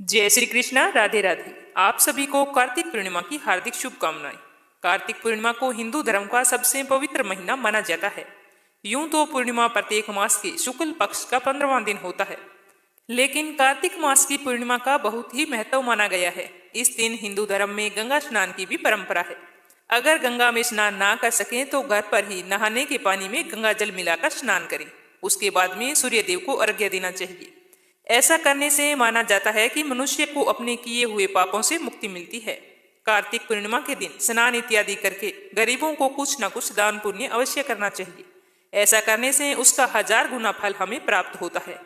जय श्री कृष्णा। राधे राधे। आप सभी को कार्तिक पूर्णिमा की हार्दिक शुभकामनाएं। कार्तिक पूर्णिमा को हिंदू धर्म का सबसे पवित्र महीना माना जाता है। यूं तो पूर्णिमा प्रत्येक मास के शुक्ल पक्ष का 15वां दिन होता है, लेकिन कार्तिक मास की पूर्णिमा का बहुत ही महत्व माना गया है। इस दिन हिंदू धर्म में गंगा स्नान की भी परंपरा है। अगर गंगा में स्नान ना कर सकें तो घर पर ही नहाने के पानी में गंगा जल मिलाकर स्नान करें। उसके बाद में सूर्य देव को अर्घ्य देना चाहिए। ऐसा करने से माना जाता है कि मनुष्य को अपने किए हुए पापों से मुक्ति मिलती है। कार्तिक पूर्णिमा के दिन स्नान इत्यादि करके गरीबों को कुछ न कुछ दान पुण्य अवश्य करना चाहिए। ऐसा करने से उसका 1000 गुना फल हमें प्राप्त होता है।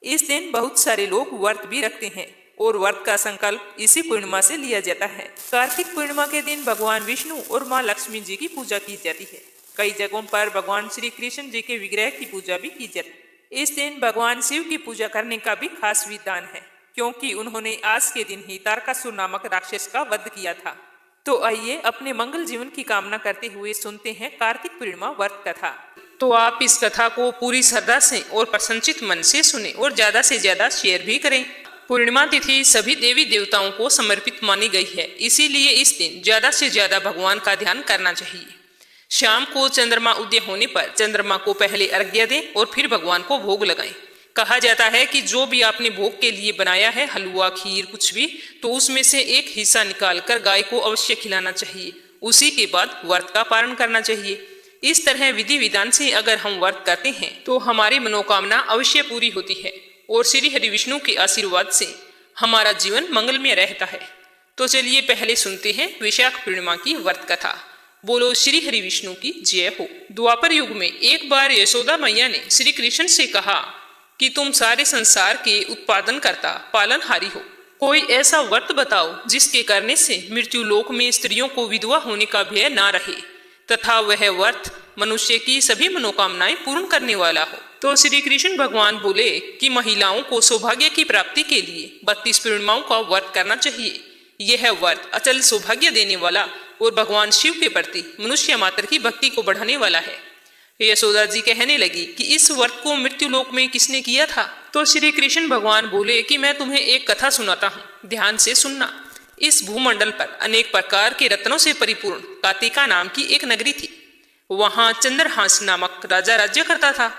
इस दिन बहुत सारे लोग व्रत भी रखते हैं और व्रत का संकल्प इसी पूर्णिमा से लिया जाता है। कार्तिक पूर्णिमा के दिन भगवान विष्णु और माँ लक्ष्मी जी की पूजा की जाती है। कई जगहों पर भगवान श्री कृष्ण जी के विग्रह की पूजा भी की जाती है। इस दिन भगवान शिव की पूजा करने का भी खास विधान है, क्योंकि उन्होंने आज के दिन ही तारकासुर नामक राक्षस का वध किया था। तो आइए अपने मंगल जीवन की कामना करते हुए सुनते हैं कार्तिक पूर्णिमा व्रत कथा। तो आप इस कथा को पूरी श्रद्धा से और प्रसन्नचित मन से सुने और ज्यादा से ज्यादा शेयर भी करें। पूर्णिमा तिथि सभी देवी देवताओं को समर्पित मानी गई है, इसीलिए इस दिन ज्यादा से ज्यादा भगवान का ध्यान करना चाहिए। शाम को चंद्रमा उदय होने पर चंद्रमा को पहले अर्घ्य दें और फिर भगवान को भोग लगाएं। कहा जाता है कि जो भी आपने भोग के लिए बनाया है, हलवा खीर कुछ भी, तो उसमें से एक हिस्सा निकालकर गाय को अवश्य खिलाना चाहिए। उसी के बाद व्रत का पारण करना चाहिए। इस तरह विधि विधान से अगर हम व्रत करते हैं तो हमारी मनोकामना अवश्य पूरी होती है और श्री हरि विष्णु के आशीर्वाद से हमारा जीवन मंगलमय रहता है। तो चलिए पहले सुनते हैं वैशाख पूर्णिमा की व्रत कथा। बोलो श्री हरि विष्णु की जय हो। द्वापर युग में एक बार यशोदा मैया ने श्री कृष्ण से कहा कि तुम सारे संसार के उत्पादन करता पालनहारी हो। कोई ऐसा व्रत बताओ जिसके करने से मृत्यु लोक में स्त्रियों को विधवा होने का भय ना रहे तथा वह व्रत मनुष्य की सभी मनोकामनाएं पूर्ण करने वाला हो। तो श्री कृष्ण भगवान बोले कि महिलाओं को सौभाग्य की प्राप्ति के लिए 32 पूर्णिमाओं का व्रत करना चाहिए। यह व्रत अचल सौभाग्य देने वाला और भगवान शिव के प्रति मनुष्य मात्र की भक्ति को बढ़ाने वाला है। यशोदा जी कहने लगी कि इस व्रत को मृत्यु लोक में किसने किया था? तो श्री कृष्ण भगवान बोले कि मैं तुम्हें एक कथा सुनाता हूँ, ध्यान से सुनना। इस भूमंडल पर अनेक प्रकार के रत्नों से परिपूर्ण कातिका नाम की एक नगरी थी। वहां चंद्रहास नामक राजा राज्य करता था।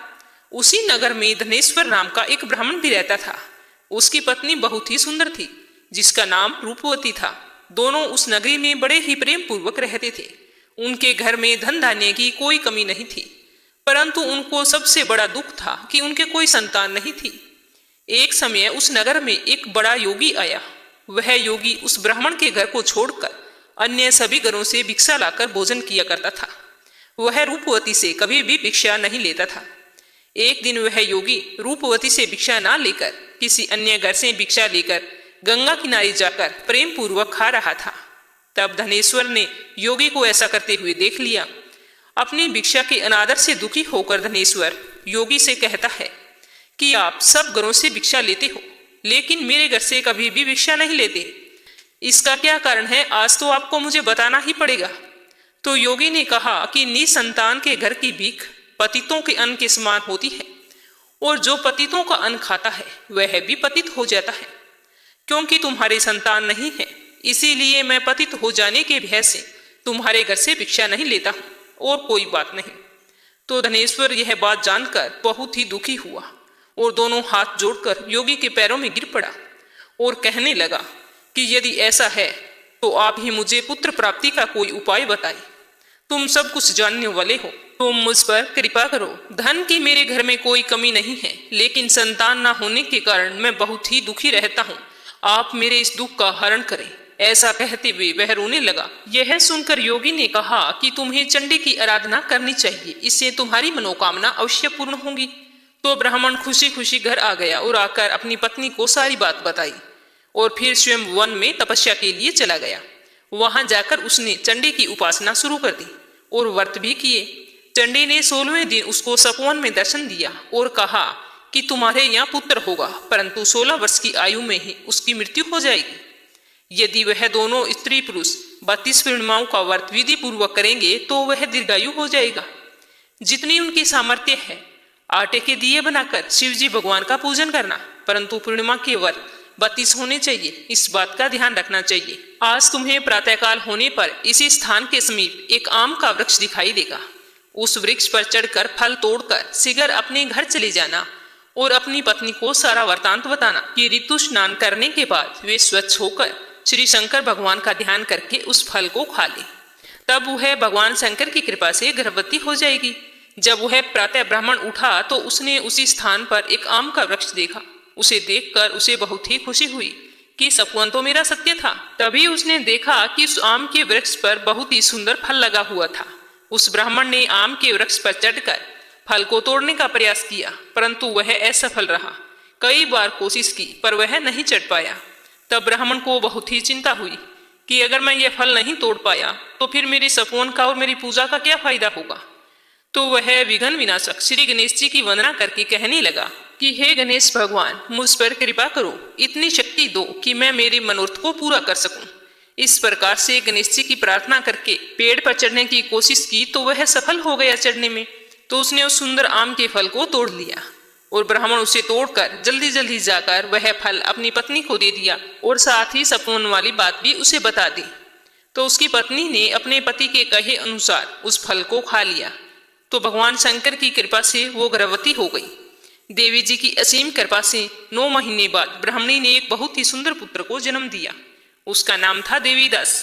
उसी नगर में धनेश्वर नाम का एक ब्राह्मण भी रहता था। उसकी पत्नी बहुत ही सुंदर थी, जिसका नाम रूपवती था। दोनों उस नगरी में बड़े ही प्रेम पूर्वक रहते थे। उनके घर में धन धान्य की कोई कमी नहीं थी, परंतु उनको सबसे बड़ा दुख था कि उनके कोई संतान नहीं थी। एक समय उस नगर में एक बड़ा योगी आया। वह योगी उस ब्राह्मण के घर को छोड़कर अन्य सभी घरों से भिक्षा लाकर भोजन किया करता था। वह रूपवती से कभी भी भिक्षा नहीं लेता था। एक दिन वह योगी रूपवती से भिक्षा ना लेकर किसी अन्य घर से भिक्षा लेकर गंगा किनारे जाकर प्रेम पूर्वक खा रहा था। तब धनेश्वर ने योगी को ऐसा करते हुए देख लिया। अपनी भिक्षा के अनादर से दुखी होकर धनेश्वर योगी से कहता है कि आप सब घरों से भिक्षा लेते हो, लेकिन मेरे घर से कभी भी भिक्षा नहीं लेते। इसका क्या कारण है? आज तो आपको मुझे बताना ही पड़ेगा। तो योगी ने कहा कि निसंतान के घर की भीख पतितों के अन्न के समान होती है, और जो पतितों का अन्न खाता है वह भी पतित हो जाता है। क्योंकि तुम्हारे संतान नहीं है, इसीलिए मैं पतित हो जाने के भय से तुम्हारे घर से भिक्षा नहीं लेता हूँ, और कोई बात नहीं। तो धनेश्वर यह बात जानकर बहुत ही दुखी हुआ और दोनों हाथ जोड़कर योगी के पैरों में गिर पड़ा और कहने लगा कि यदि ऐसा है तो आप ही मुझे पुत्र प्राप्ति का कोई उपाय बताए। तुम सब कुछ जानने वाले हो, तुम मुझ पर कृपा करो। धन की मेरे घर में कोई कमी नहीं है, लेकिन संतान न होने के कारण मैं बहुत ही दुखी रहता हूँ। आप मेरे इस दुख का हरण करें। ऐसा कहते हुए वह रोने लगा। यह सुनकर योगी ने कहा कि तुम्हें चंडी की आराधना करनी चाहिए, इससे तुम्हारी मनोकामना अवश्य पूर्ण होगी। तो ब्राह्मण खुशी खुशी घर आ गया और आकर अपनी पत्नी को सारी बात बताई और फिर स्वयं वन में तपस्या के लिए चला गया। वहां जाकर उसने चंडी की उपासना शुरू कर दी और व्रत भी किए। चंडी ने 16वें दिन उसको सपवन में दर्शन दिया और कहा कि तुम्हारे यहाँ पुत्र होगा, परंतु 16 वर्ष की आयु में ही उसकी मृत्यु हो जाएगी। यदि वह दोनों स्त्री पुरुष 32 पूर्णिमाओं का व्रत विधि पूर्वक करेंगे तो वह दीर्घायु हो जाएगा। जितनी उनकी सामर्थ्य है आटे के दिए बनाकर शिव जी भगवान का पूजन करना, परंतु पूर्णिमा के व्रत 32 होने चाहिए, इस बात का ध्यान रखना चाहिए। आज तुम्हें प्रातःकाल होने पर इसी स्थान के समीप एक आम का वृक्ष दिखाई देगा। उस वृक्ष पर चढ़कर फल तोड़कर शीघ्र अपने घर चले जाना और अपनी पत्नी को सारा वृतांत बताना कि ऋतु स्नान करने के बाद वे स्वच्छ होकर श्री शंकर भगवान का ध्यान करके उस फल को खा ले। तब वह भगवान शंकर की कृपा से गर्भवती हो जाएगी। जब वह प्रातः ब्राह्मण उठा तो उसने उसी स्थान पर एक आम का वृक्ष देखा। उसे देखकर उसे बहुत ही खुशी हुई कि सपना तो मेरा सत्य था। तभी उसने देखा कि उस आम के वृक्ष पर बहुत ही सुंदर फल लगा हुआ था। उस ब्राह्मण ने आम के वृक्ष पर चढ़कर फल को तोड़ने का प्रयास किया, परंतु वह असफल रहा। कई बार कोशिश की पर वह नहीं चढ़ पाया। तब ब्राह्मण को बहुत ही चिंता हुई कि अगर मैं यह फल नहीं तोड़ पाया तो फिर मेरी सपवन का और मेरी पूजा का क्या फायदा होगा। तो वह विघ्न विनाशक श्री गणेश जी की वंदना करके कहने लगा कि हे गणेश भगवान, मुझ पर कृपा करो, इतनी शक्ति दो कि मैं मेरे मनोरथ को पूरा कर सकूं। इस प्रकार से गणेश जी की प्रार्थना करके पेड़ पर चढ़ने की कोशिश की तो वह सफल हो गया चढ़ने में। तो उसने उस सुंदर आम के फल को तोड़ लिया और ब्राह्मण उसे तोड़कर जल्दी जल्दी जाकर वह फल अपनी पत्नी को दे दिया और साथ ही सपन वाली बात भी उसे बता दी। तो उसकी पत्नी ने अपने पति के कहे अनुसार उस फल को खा लिया। तो भगवान शंकर की कृपा से वो गर्भवती हो गई। देवी जी की असीम कृपा से 9 महीने बाद ब्राह्मणी ने एक बहुत ही सुंदर पुत्र को जन्म दिया। उसका नाम था देवीदास।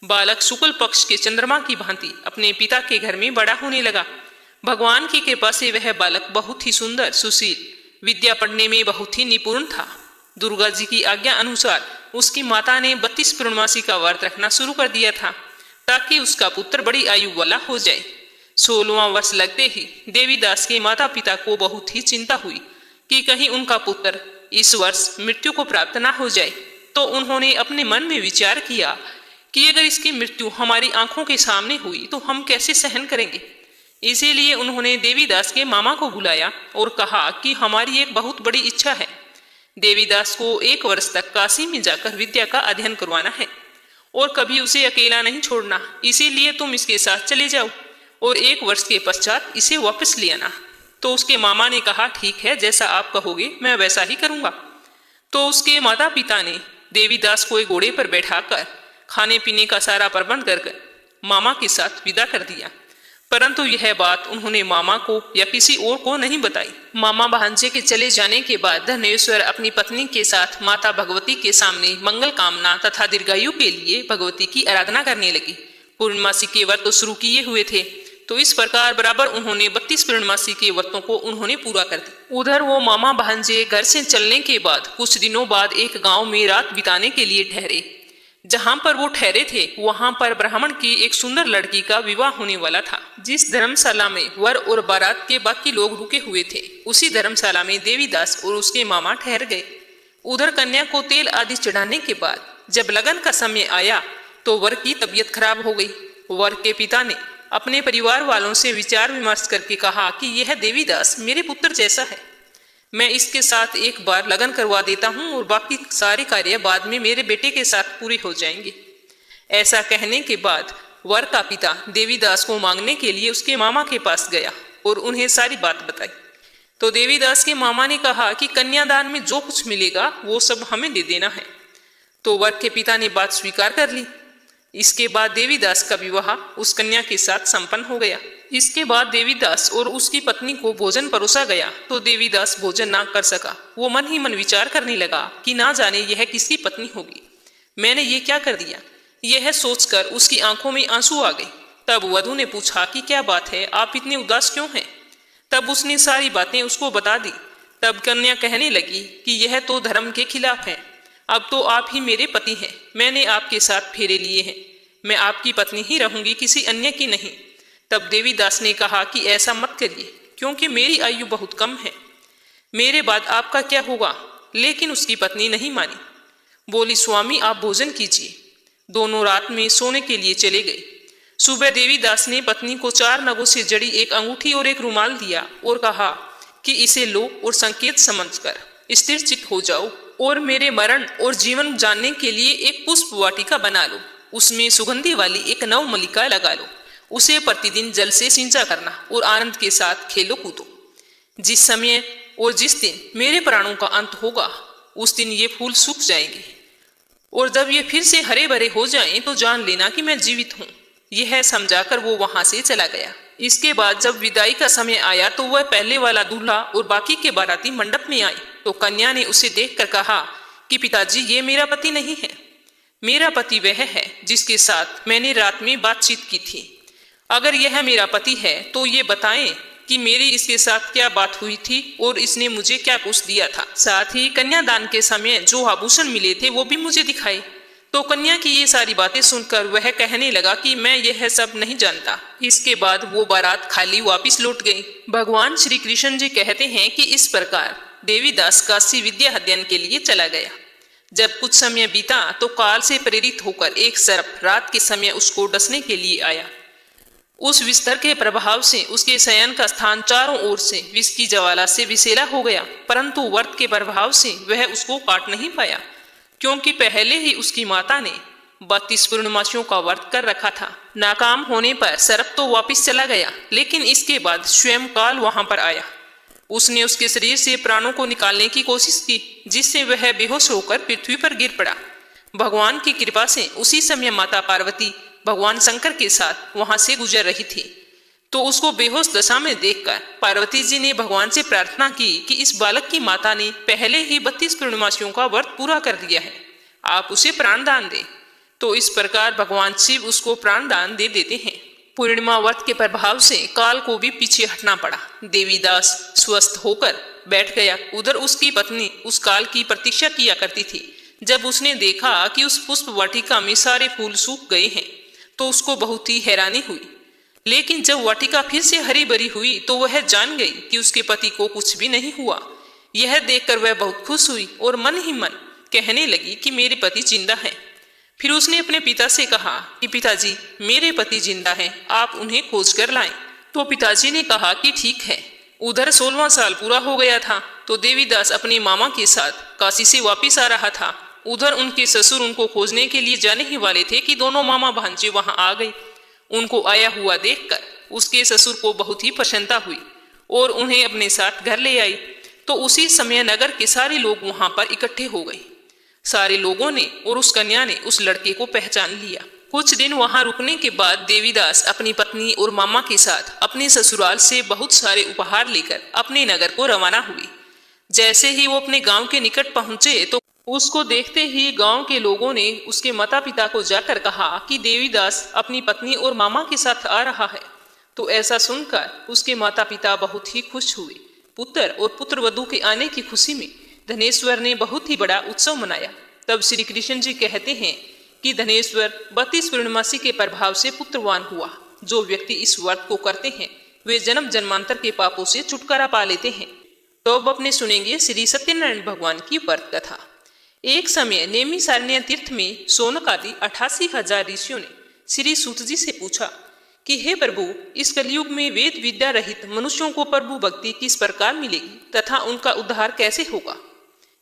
बालक शुक्ल पक्ष के चंद्रमा की भांति अपने पिता के घर में बड़ा होने लगा। भगवान की कृपा से वह बालक बहुत ही सुंदर, सुशील, विद्या पढ़ने में बहुत ही निपुण था। दुर्गा जी की आज्ञा अनुसार उसकी माता ने 32 पूर्णमासी का व्रत रखना शुरू कर दिया था ताकि उसका पुत्र बड़ी आयु वाला हो जाए। 16वां वर्ष लगते ही देवीदास के माता पिता को बहुत ही चिंता हुई कि कहीं उनका पुत्र इस वर्ष मृत्यु को प्राप्त ना हो जाए। तो उन्होंने अपने मन में विचार किया कि अगर इसकी मृत्यु हमारी आंखों के सामने हुई तो हम कैसे सहन करेंगे। इसीलिए उन्होंने देवीदास के मामा को बुलाया और कहा कि हमारी एक बहुत बड़ी इच्छा है। देवीदास को 1 वर्ष तक काशी में जाकर विद्या का अध्ययन करवाना है और कभी उसे अकेला नहीं छोड़ना। इसीलिए तुम इसके साथ चले जाओ और 1 वर्ष के पश्चात इसे वापस ले आना। तो उसके मामा ने कहा ठीक है, जैसा आप कहोगे मैं वैसा ही करूँगा। तो उसके माता पिता ने देवीदास को एक घोड़े पर बैठाकर खाने पीने का सारा प्रबंध कर मामा के साथ विदा कर दिया। परंतु यह बात उन्होंने मामा को या किसी और को नहीं बताई। मामा भांजे के चले जाने के बाद धनेश्वर अपनी पत्नी के साथ माता भगवती के सामने मंगल कामना तथा दीर्घायु के लिए भगवती की आराधना करने लगी। पूर्णमासी के व्रत तो शुरू किए हुए थे, तो इस प्रकार बराबर उन्होंने 32 पूर्णमासी के व्रतों को उन्होंने पूरा कर दिया। उधर वो मामा भांजे घर से चलने के बाद कुछ दिनों बाद एक गांव में रात बिताने के लिए ठहरे। जहां पर वो ठहरे थे वहां पर ब्राह्मण की एक सुंदर लड़की का विवाह होने वाला था। जिस धर्मशाला में वर और बारात के बाकी लोग रुके हुए थे उसी धर्मशाला में देवीदास और उसके मामा ठहर गए। उधर कन्या को तेल आदि चढ़ाने के बाद जब लगन का समय आया तो वर की तबीयत खराब हो गई। वर के पिता ने अपने परिवार वालों से विचार विमर्श करके कहा कि यह देवीदास मेरे पुत्र जैसा है, मैं इसके साथ एक बार लगन करवा देता हूं और बाकी सारे कार्य बाद में मेरे बेटे के साथ पूरे हो जाएंगे। ऐसा कहने के बाद वर का पिता देवीदास को मांगने के लिए उसके मामा के पास गया और उन्हें सारी बात बताई। तो देवीदास के मामा ने कहा कि कन्यादान में जो कुछ मिलेगा वो सब हमें दे देना है। तो वर के पिता ने बात स्वीकार कर ली। इसके बाद देवीदास का विवाह उस कन्या के साथ संपन्न हो गया। इसके बाद देवीदास और उसकी पत्नी को भोजन परोसा गया तो देवीदास भोजन ना कर सका। वो मन ही मन विचार करने लगा कि ना जाने यह किसकी पत्नी होगी, मैंने ये क्या कर दिया। यह सोचकर उसकी आंखों में आंसू आ गए। तब वधू ने पूछा कि क्या बात है, आप इतने उदास क्यों हैं। तब उसने सारी बातें उसको बता दी। तब कन्या कहने लगी कि यह तो धर्म के खिलाफ है, अब तो आप ही मेरे पति हैं, मैंने आपके साथ फेरे लिए हैं, मैं आपकी पत्नी ही रहूंगी, किसी अन्य की नहीं। तब देवीदास ने कहा कि ऐसा मत करिए क्योंकि मेरी आयु बहुत कम है, मेरे बाद आपका क्या होगा। लेकिन उसकी पत्नी नहीं मानी, बोली स्वामी आप भोजन कीजिए। दोनों रात में सोने के लिए चले गए। सुबह देवीदास ने पत्नी को 4 नगों से जड़ी एक अंगूठी और एक रुमाल दिया और कहा कि इसे लो और संकेत समझकर स्थिर चित्त हो जाओ और मेरे मरण और जीवन जानने के लिए एक पुष्प वाटिका बना लो, उसमें सुगंधी वाली एक नव मल्लिका लगा लो, उसे प्रतिदिन जल से सिंचा करना और आनंद के साथ खेलो कूदो। जिस समय और जिस दिन मेरे प्राणों का अंत होगा उस दिन ये फूल सूख जाएंगे और जब ये फिर से हरे भरे हो जाएं तो जान लेना कि मैं जीवित हूँ। यह समझाकर वो वहां से चला गया। इसके बाद जब विदाई का समय आया तो वह पहले वाला दूल्हा और बाकी के बाराती मंडप में आए तो कन्या ने उसे देखकर कहा कि पिताजी, ये मेरा पति नहीं है। मेरा पति वह है जिसके साथ मैंने रात में बातचीत की थी। अगर यह मेरा पति है तो ये बताएं कि मेरी इसके साथ क्या बात हुई थी और इसने मुझे क्या कुछ दिया था। साथ ही कन्यादान के समय जो आभूषण मिले थे वो भी मुझे दिखाए। तो कन्या की ये सारी बातें सुनकर वह कहने लगा कि मैं यह सब नहीं जानता। इसके बाद वो बारात खाली वापस लौट गई। भगवान श्री कृष्ण जी कहते हैं कि इस प्रकार देवीदास काशी विद्या अध्ययन के लिए चला गया। जब कुछ समय बीता तो काल से प्रेरित होकर एक सर्प रात के समय उसको डसने के लिए आया। उस विस्तर के प्रभाव से उसके शयन का स्थान चारों ओर से विष की ज्वाला से विषैला हो गया, परंतु व्रत के प्रभाव से वह उसको काट नहीं पाया, क्योंकि पहले ही उसकी माता ने 32 पूर्णमासियों का व्रत कर रखा था। नाकाम होने पर सर्प तो वापिस चला गया, लेकिन इसके बाद स्वयं काल वहां पर आया। उसने उसके शरीर से प्राणों को निकालने की कोशिश की, जिससे वह बेहोश होकर पृथ्वी पर गिर पड़ा। भगवान की कृपा से उसी समय माता पार्वती भगवान शंकर के साथ वहां से गुजर रही थी, तो उसको बेहोश दशा में देखकर पार्वती जी ने भगवान से प्रार्थना की कि इस बालक की माता ने पहले ही 32 पूर्णमासियों का व्रत पूरा कर दिया है, आप उसे प्राण दान दें। तो इस प्रकार भगवान शिव उसको प्राण दान दे देते हैं। पूर्णिमा व्रत के प्रभाव से काल को भी पीछे हटना पड़ा। देवीदास स्वस्थ होकर बैठ गया। उधर उसकी पत्नी उस काल की प्रतीक्षा किया करती थी। जब उसने देखा कि उस पुष्प वाटिका में सारे फूल सूख गए हैं तो उसको बहुत ही हैरानी हुई, लेकिन जब वाटिका फिर से हरी भरी हुई तो वह जान गई कि उसके पति को कुछ भी नहीं हुआ। यह देखकर वह बहुत खुश हुई और मन ही मन कहने लगी कि मेरे पति जिंदा हैं। फिर उसने अपने पिता से कहा कि पिताजी, मेरे पति जिंदा हैं, आप उन्हें खोज कर लाएं। तो पिताजी ने कहा कि ठीक है। उधर 16वां साल पूरा हो गया था तो देवीदास अपने मामा के साथ काशी से वापिस आ रहा था। उधर उनके ससुर उनको खोजने के लिए जाने ही वाले थे कि दोनों मामा भांजे वहां आ गए। उनको आया हुआ देखकर उसके ससुर को बहुत ही प्रसन्नता हुई और उन्हें अपने साथ घर ले आई। तो उसी समय नगर के सारे लोग वहां पर इकट्ठे हो गए। सारे लोगों ने और उस कन्या ने उस लड़के को पहचान लिया। कुछ दिन वहां रुकने के बाद देवीदास अपनी पत्नी और मामा के साथ अपने ससुराल से बहुत सारे उपहार लेकर अपने नगर को रवाना हुई। जैसे ही वो अपने गांव के निकट पहुंचे तो उसको देखते ही गांव के लोगों ने उसके माता पिता को जाकर कहा कि देवीदास अपनी पत्नी और मामा के साथ आ रहा है। तो ऐसा सुनकर उसके माता पिता बहुत ही खुश हुए। पुत्र और पुत्रवधू के आने की खुशी में धनेश्वर ने बहुत ही बड़ा उत्सव मनाया। तब श्री कृष्ण जी कहते हैं कि धनेश्वर 32 पूर्णमासी के प्रभाव से पुत्रवान हुआ। जो व्यक्ति इस व्रत को करते हैं वे जन्म जन्मांतर के पापों से छुटकारा पा लेते हैं। तो अब अपने सुनेंगे श्री सत्यनारायण भगवान की व्रत कथा। एक समय नेमी सारण्य तीर्थ में शौनक आदि 88,000 ऋषियों ने श्री सूत जी से पूछा कि हे प्रभु, इस कलयुग में वेद विद्या रहित मनुष्यों को प्रभु भक्ति किस प्रकार मिलेगी तथा उनका उद्धार कैसे होगा।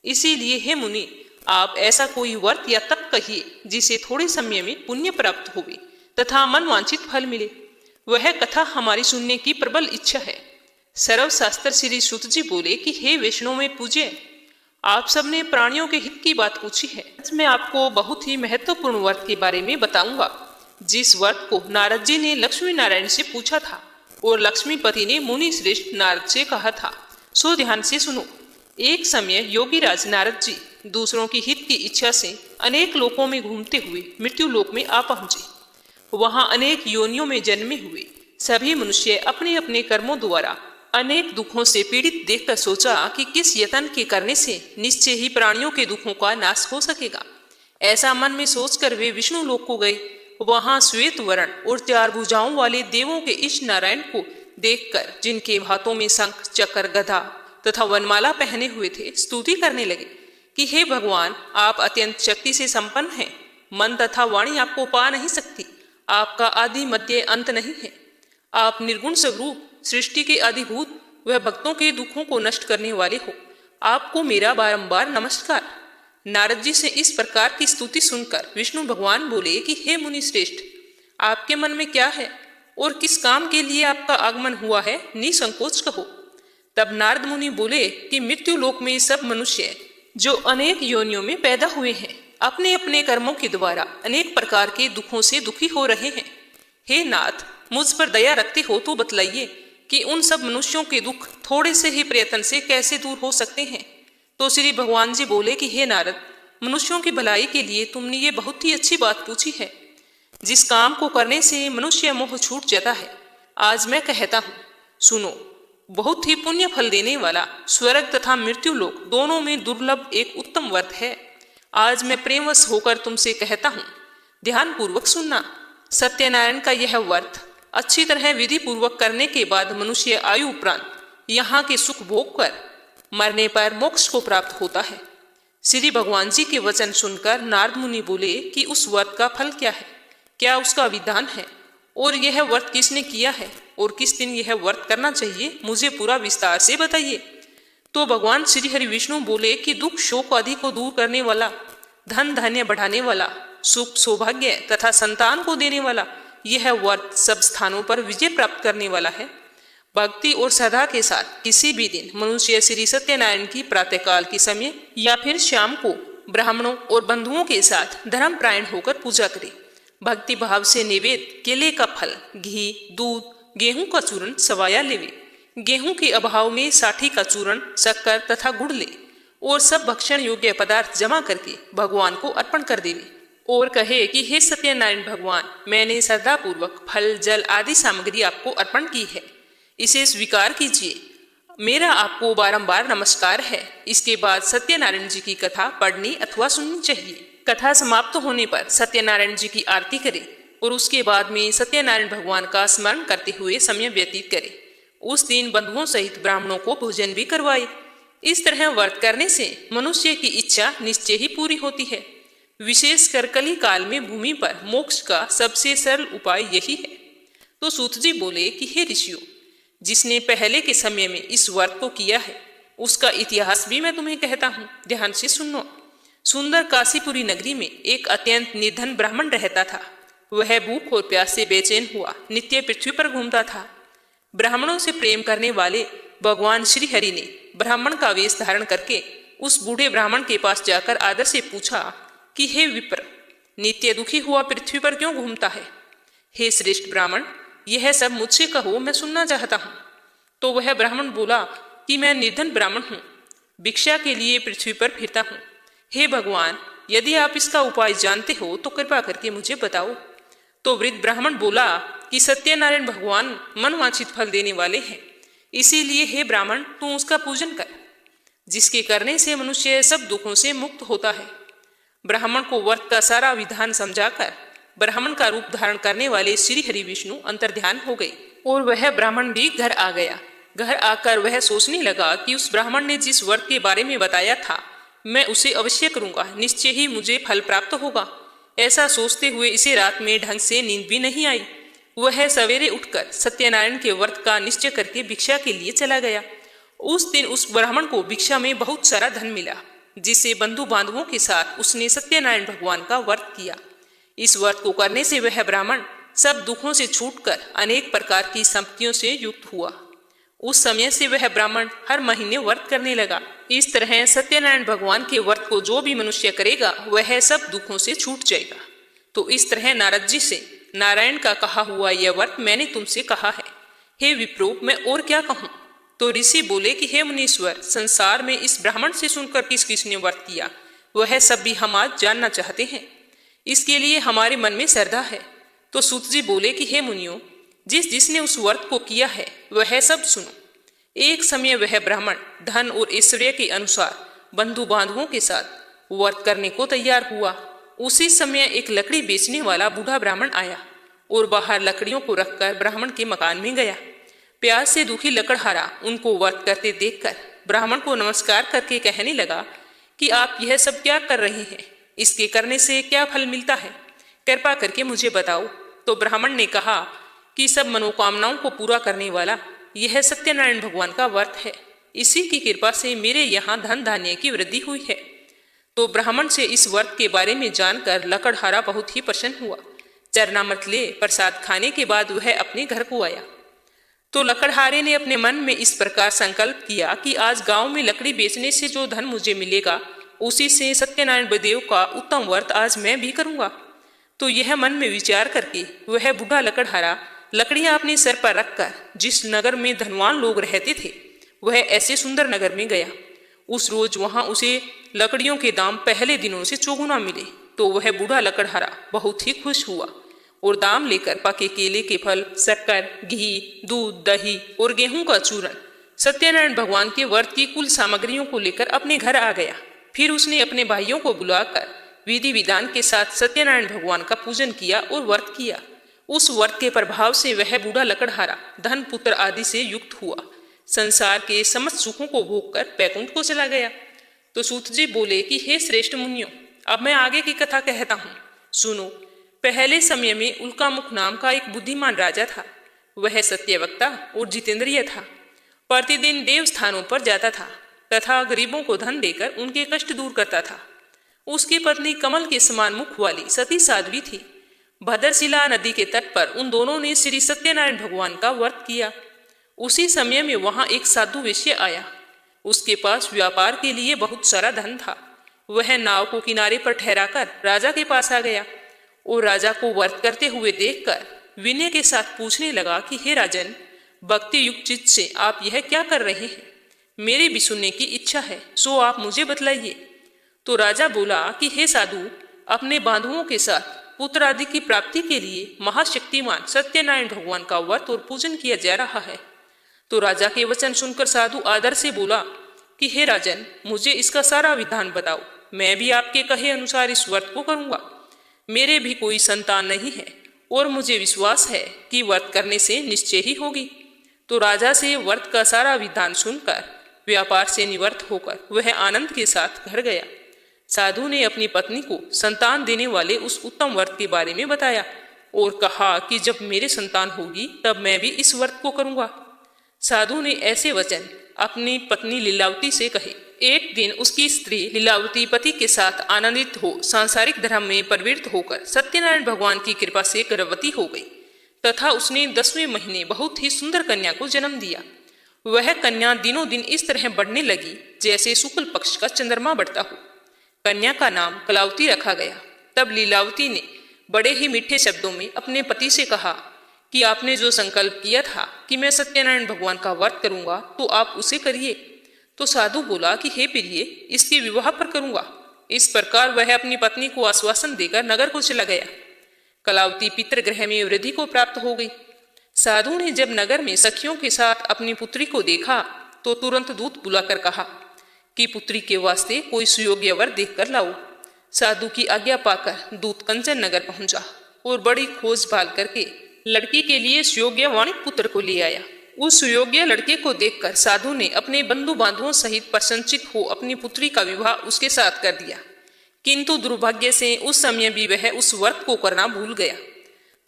इसीलिए हे मुनि, आप ऐसा कोई व्रत या तप कहिए जिसे थोड़े समय में पुण्य प्राप्त होवे तथा मन वांछित फल मिले। वह कथा हमारी सुनने की प्रबल इच्छा है। सर्वशास्त्र श्री सूत जी बोले कि हे वैष्णव में पूज्य, आप सबने प्राणियों के हित की बात पूछी है। मैं आपको बहुत ही महत्वपूर्ण व्रत के बारे में बताऊंगा, जिस व्रत को नारद जी ने लक्ष्मी नारायण से पूछा था और लक्ष्मीपति ने मुनि श्रेष्ठ नारद से कहा था। सो ध्यान से सुनो। एक समय योगी राज नारद जी दूसरों की हित की इच्छा से अनेक लोकों में घूमते हुए मृत्यु लोक में आ पहुंचे। वहां अनेक योनियों में जन्मे हुए सभी मनुष्य अपने अपने कर्मों द्वारा अनेक दुखों से पीड़ित देखकर सोचा कि किस यत्न के करने से निश्चय ही प्राणियों के दुखों का नाश हो सकेगा। ऐसा मन में सोचकर वे विष्णु लोक को गए। वहां श्वेत वर्ण और 4 भुजाओं वाले देवों के इष्ट नारायण को देखकर, जिनके हाथों में शंख चक्र गदा तथा वनमाला पहने हुए थे, स्तुति करने लगे कि हे भगवान, आप अत्यंत शक्ति से संपन्न हैं। मन तथा वाणी आपको पा नहीं सकती। आपका आदि मध्य अंत नहीं है। आप निर्गुण स्वरूप सृष्टि के आदिभूत वह भक्तों के दुखों को नष्ट करने वाले हो। आपको मेरा बारंबार नमस्कार। नारद जी से इस प्रकार की स्तुति सुनकर विष्णु भगवान बोले कि हे मुनि श्रेष्ठ, आपके मन में क्या है और किस काम के लिए आपका आगमन हुआ है, निसंकोच कहो। तब नारद मुनि बोले कि मृत्यु लोक में सब मनुष्य जो अनेक योनियों में पैदा हुए हैं, अपने अपने कर्मों के द्वारा अनेक प्रकार के दुखों से दुखी हो रहे हैं। हे नाथ, मुझ पर दया रखते हो तो बतलाइए कि उन सब मनुष्यों के दुख थोड़े से ही प्रयत्न से कैसे दूर हो सकते हैं। तो श्री भगवान जी बोले कि हे नारद, मनुष्यों की भलाई के लिए तुमने ये बहुत ही अच्छी बात पूछी है। जिस काम को करने से मनुष्य मोह छूट जाता है, आज मैं कहता हूँ, सुनो। बहुत ही पुण्य फल देने वाला स्वर्ग तथा मृत्यु लोक दोनों में दुर्लभ एक उत्तम व्रत है। आज मैं प्रेमवश होकर तुमसे कहता हूँ, ध्यान पूर्वक सुनना। सत्यनारायण का यह व्रत अच्छी तरह विधि पूर्वक करने के बाद मनुष्य आयु उपरांत यहाँ के सुख भोग कर मरने पर मोक्ष को प्राप्त होता है। श्री भगवान जी के वचन सुनकर नारद मुनि बोले कि उस व्रत का फल क्या है, क्या उसका विधान है, और यह व्रत किसने किया है, और किस दिन यह व्रत करना चाहिए, मुझे पूरा विस्तार से बताइए। तो भगवान श्री हरि विष्णु बोले कि दुख शोक आदि को दूर करने वाला, धन धान्य बढ़ाने वाला, सुख सौभाग्य तथा संतान को देने वाला यह व्रत सब स्थानों पर विजय प्राप्त करने वाला है। भक्ति और श्रद्धा के साथ किसी भी दिन मनुष्य श्री सत्यनारायण की प्रातःकाल के समय या फिर शाम को ब्राह्मणों और बंधुओं के साथ धर्मपरायण होकर पूजा करे। भक्ति भाव से निवेद केले का फल, घी, दूध, गेहूं का चूर्ण सवाया लेवे। गेहूं के अभाव में साठी का चूर्ण, शक्कर तथा गुड़ ले और सब भक्षण योग्य पदार्थ जमा करके भगवान को अर्पण कर देवे और कहे कि हे सत्यनारायण भगवान, मैंने श्रद्धा पूर्वक फल जल आदि सामग्री आपको अर्पण की है, इसे स्वीकार कीजिए। मेरा आपको बारंबार नमस्कार है। इसके बाद सत्यनारायण जी की कथा पढ़नी अथवा सुननी चाहिए। कथा समाप्त होने पर सत्यनारायण जी की आरती करें और उसके बाद में सत्यनारायण भगवान का स्मरण करते हुए समय व्यतीत करें। उस दिन बंधुओं सहित ब्राह्मणों को भोजन भी करवाए। इस तरह व्रत करने से मनुष्य की इच्छा निश्चय ही पूरी होती है। विशेषकर कली काल में भूमि पर मोक्ष का सबसे सरल उपाय यही है। तो सूत जी बोले कि हे ऋषियों, जिसने पहले के समय में इस व्रत को किया है उसका इतिहास भी मैं तुम्हें कहता हूँ, ध्यान से सुनो। सुंदर काशीपुरी नगरी में एक अत्यंत निर्धन ब्राह्मण रहता था। वह भूख और प्यास से बेचैन हुआ नित्य पृथ्वी पर घूमता था। ब्राह्मणों से प्रेम करने वाले भगवान श्री हरि ने ब्राह्मण का वेश धारण करके उस बूढ़े ब्राह्मण के पास जाकर आदर से पूछा कि हे विप्र, नित्य दुखी हुआ पृथ्वी पर क्यों घूमता है? हे श्रेष्ठ ब्राह्मण, यह सब मुझसे कहो, मैं सुनना चाहता हूँ। तो वह ब्राह्मण बोला कि मैं निर्धन ब्राह्मण हूँ, भिक्षा के लिए पृथ्वी पर फिरता हूँ। हे भगवान, यदि आप इसका उपाय जानते हो तो कृपा करके मुझे बताओ। तो वृद्ध ब्राह्मण बोला कि सत्यनारायण भगवान मनवांछित फल देने वाले हैं, इसीलिए हे ब्राह्मण, तू उसका पूजन कर, जिसके करने से मनुष्य सब दुखों से मुक्त होता है। ब्राह्मण को व्रत का सारा विधान समझाकर ब्राह्मण का रूप धारण करने वाले श्री हरि विष्णु अंतर्ध्यान हो गए और वह ब्राह्मण भी घर आ गया। घर आकर वह सोचने लगा कि उस ब्राह्मण ने जिस व्रत के बारे में बताया था मैं उसे अवश्य करूंगा, निश्चय ही मुझे फल प्राप्त होगा। ऐसा सोचते हुए इसे रात में ढंग से नींद भी नहीं आई। वह सवेरे उठकर सत्यनारायण के व्रत का निश्चय करके भिक्षा के लिए चला गया। उस दिन उस ब्राह्मण को भिक्षा में बहुत सारा धन मिला, जिसे बंधु बांधवों के साथ उसने सत्यनारायण भगवान का व्रत किया। इस व्रत को करने से वह ब्राह्मण सब दुखों से छूटकर अनेक प्रकार की संपत्तियों से युक्त हुआ। उस समय से वह ब्राह्मण हर महीने व्रत करने लगा। इस तरह सत्यनारायण भगवान के व्रत को जो भी मनुष्य करेगा वह सब दुखों से छूट जाएगा। तो इस तरह नारद जी से नारायण का कहा हुआ यह व्रत मैंने तुमसे कहा है। हे विप्रो, मैं और क्या कहूँ? तो ऋषि बोले कि हे मुनीश्वर, संसार में इस ब्राह्मण से सुनकर किस किसने व्रत किया वह सब भी हम आज जानना चाहते हैं। इसके लिए हमारे मन में श्रद्धा है। तो सूत जी बोले कि हे मुनियों, जिसने उस व्रत को किया है वह सब सुनो। एक समय वह ब्राह्मण धन और ऐश्वर्य के अनुसार बंधु बांधवों के साथ व्रत करने को तैयार हुआ। उसी समय एक लकड़ी बेचने वाला बूढ़ा ब्राह्मण आया और बाहर लकड़ियों को रखकर ब्राह्मण के मकान में गया। प्यास से दुखी लकड़हारा उनको व्रत करते देखकर ब्राह्मण को नमस्कार करके कहने लगा कि आप यह सब क्या कर रहे हैं, इसके करने से क्या फल मिलता है, कृपा करके मुझे बताओ। तो ब्राह्मण ने कहा कि सब मनोकामनाओं को पूरा करने वाला यह सत्यनारायण भगवान का व्रत है, इसी की कृपा से मेरे यहाँ धन धान्य की वृद्धि हुई है। तो ब्राह्मण से इस व्रत के बारे में जानकर लकड़हारा बहुत ही प्रसन्न हुआ। चरणामृत ले प्रसाद खाने के बाद वह अपने घर को आया। तो लकड़हारे ने अपने मन में इस प्रकार संकल्प किया कि आज गांव में लकड़ी बेचने से जो धन मुझे मिलेगा उसी से सत्यनारायण देव का उत्तम व्रत आज मैं भी करूंगा। तो यह मन में विचार करके वह बूढ़ा लकड़हारा लकड़ियां अपने सर पर रखकर जिस नगर में धनवान लोग रहते थे वह ऐसे सुंदर नगर में गया। उस रोज वहां उसे लकड़ियों के दाम पहले दिनों से चौगुना मिले। तो वह बूढ़ा लकड़हारा बहुत ही खुश हुआ और दाम लेकर पके केले के फल, शक्कर, घी, दूध, दही और गेहूं का चूरन सत्यनारायण भगवान के व्रत की कुल सामग्रियों को लेकर अपने घर आ गया। फिर उसने अपने भाइयों को बुलाकर विधि विधान के साथ सत्यनारायण भगवान का पूजन किया और व्रत किया। उस व्रत के प्रभाव से वह बूढ़ा लकड़हारा धन पुत्र आदि से युक्त हुआ, संसार के समस्त सुखों को भोगकर बैकुंठ को चला गया। तो सूत जी बोले कि हे श्रेष्ठ मुनियों, अब मैं आगे की कथा कहता हूँ, सुनो। पहले समय में उल्कामुख नाम का एक बुद्धिमान राजा था। वह सत्यवक्ता और जितेंद्रिय था। प्रतिदिन देव स्थानों पर जाता था तथा गरीबों को धन देकर उनके कष्ट दूर करता था। उसकी पत्नी कमल के समान मुख वाली सती साध्वी थी। भद्रशिला नदी के तट पर उन दोनों ने श्री सत्यनारायण भगवान का व्रत किया। उसी समय में वहां एक साधु वेश्या आया। उसके पास व्यापार के लिए बहुत सारा धन था। वह नाव को किनारे पर ठहराकर राजा के पास आ गया और राजा को व्रत करते हुए देखकर विनय के साथ पूछने लगा कि हे राजन, भक्ति युक्त चित्त से आप यह क्या कर रहे हैं? मेरे भी सुनने की इच्छा है, सो आप मुझे बतलाइए। तो राजा बोला कि हे साधु, अपने बांधुओं के साथ पुत्र आदि की प्राप्ति के लिए महाशक्तिमान सत्यनारायण भगवान का व्रत और पूजन किया जा रहा है। तो राजा के वचन सुनकर साधु आदर से बोला कि हे राजन, मुझे इसका सारा विधान बताओ, मैं भी आपके कहे अनुसार इस व्रत को करूंगा। मेरे भी कोई संतान नहीं है और मुझे विश्वास है कि व्रत करने से निश्चय ही होगी। तो राजा से व्रत का सारा विधान सुनकर व्यापार से निवृत्त होकर वह आनंद के साथ घर गया। साधु ने अपनी पत्नी को संतान देने वाले उस उत्तम व्रत के बारे में बताया और कहा कि जब मेरे संतान होगी तब मैं भी इस व्रत को करूंगा। साधु ने ऐसे वचन अपनी पत्नी लीलावती से कहे। एक दिन उसकी स्त्री लीलावती पति के साथ आनंदित हो सांसारिक धर्म में प्रवृत्त होकर सत्यनारायण भगवान की कृपा से गर्भवती हो गई तथा उसने 10वें महीने बहुत ही सुंदर कन्या को जन्म दिया। वह कन्या दिनों दिन इस तरह बढ़ने लगी जैसे शुक्ल पक्ष का चंद्रमा बढ़ता हो। कन्या का नाम कलावती रखा गया। तब लीलावती ने बड़े ही मीठे शब्दों में अपने पति से कहा कि आपने जो संकल्प किया था कि मैं सत्यनारायण भगवान का व्रत करूंगा तो आप उसे करिए। तो साधु बोला कि हे प्रिय, इसके विवाह पर करूंगा। इस प्रकार वह अपनी पत्नी को आश्वासन देकर नगर को चला गया। कलावती पितृगृह में वृद्धि को प्राप्त हो गई। साधु ने जब नगर में सखियों के साथ अपनी पुत्री को देखा तो तुरंत दूत बुलाकर कहा कि पुत्री के वास्ते कोई सुयोग्य वर देखकर लाओ। साधु की आज्ञा पाकर दूत कंचन नगर पहुंचा और बड़ी खोज भाल करके लड़की के लिए सुयोग्य वाणिक पुत्र को ले आया। उस सुयोग्य लड़के को देखकर साधु ने अपने बंधु बांधुओं सहित प्रसन्नचित हो अपनी पुत्री का विवाह उसके साथ कर दिया। किंतु दुर्भाग्य से उस समय भी वह उस व्रत को करना भूल गया।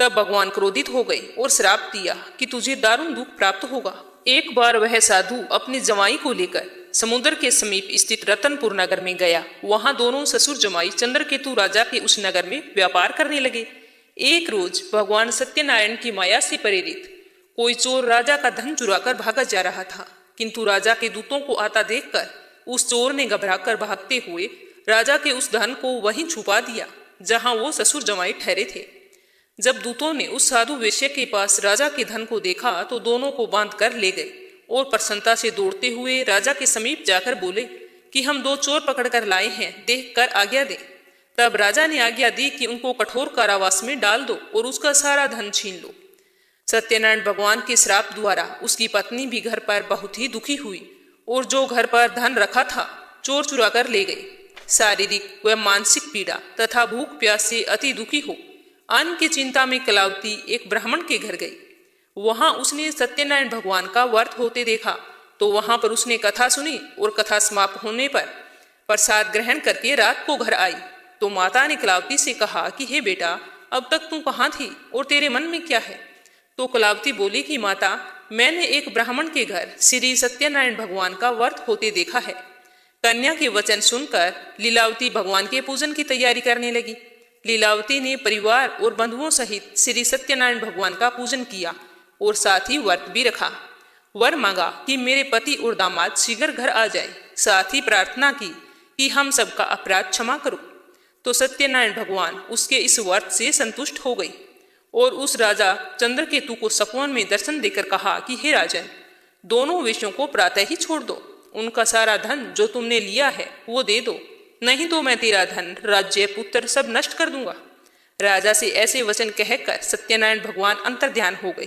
तब भगवान क्रोधित हो गए और श्राप दिया कि तुझे दारुण दुख प्राप्त होगा। एक बार वह साधु अपने जमाई को लेकर समुद्र के समीप स्थित रतनपुर नगर में गया। वहां दोनों ससुर जमाई चंद्रकेतु राजा के उस नगर में व्यापार करने लगे। एक रोज भगवान सत्यनारायण की माया से प्रेरित कोई चोर राजा का धन चुराकर भागा जा रहा था, किंतु राजा के दूतों को आता देखकर उस चोर ने घबराकर भागते हुए राजा के उस धन को वहीं छुपा दिया जहां वो ससुर जमाई ठहरे थे। जब दूतों ने उस साधु वेश्या के पास राजा के धन को देखा तो दोनों को बांध कर ले गए और प्रसन्नता से दौड़ते हुए राजा के समीप जाकर बोले कि हम 2 चोर पकड़कर लाए हैं, देख कर आज्ञा दे। तब राजा ने आज्ञा दी कि उनको कठोर कारावास में डाल दो और उसका सारा धन छीन लो। सत्यनारायण भगवान के श्राप द्वारा उसकी पत्नी भी घर पर बहुत ही दुखी हुई और जो घर पर धन रखा था चोर चुरा कर ले गए। शारीरिक व मानसिक पीड़ा तथा भूख प्यास से अति दुखी हो अन्न की चिंता में कलावती एक ब्राह्मण के घर गई। वहां उसने सत्यनारायण भगवान का व्रत होते देखा तो वहां पर उसने कथा सुनी और कथा समाप्त होने पर प्रसाद ग्रहण करके रात को घर आई। तो माता ने कलावती से कहा कि हे बेटा, अब तक तू कहाँ थी और तेरे मन में क्या है? तो कलावती बोली कि माता, मैंने एक ब्राह्मण के घर श्री सत्यनारायण भगवान का व्रत होते देखा है। कन्या के वचन सुनकर लीलावती भगवान के पूजन की तैयारी करने लगी। लीलावती ने परिवार और बंधुओं सहित श्री सत्यनारायण भगवान का पूजन किया और साथ ही व्रत भी रखा। वर मांगा कि मेरे पति और दामाद शीघ्र घर आ जाए। साथ ही प्रार्थना की कि हम सबका अपराध क्षमा करो। तो सत्यनारायण भगवान उसके इस व्रत से संतुष्ट हो गई और उस राजा चंद्रकेतु को सपवन में दर्शन देकर कहा कि हे राजन, दोनों विषयों को प्रातः ही छोड़ दो। उनका सारा धन जो तुमने लिया है वो दे दो, नहीं तो मैं तेरा धन, राज्य, पुत्र सब नष्ट कर दूंगा। राजा से ऐसे वचन कहकर सत्यनारायण भगवान अंतर्ध्यान हो गए।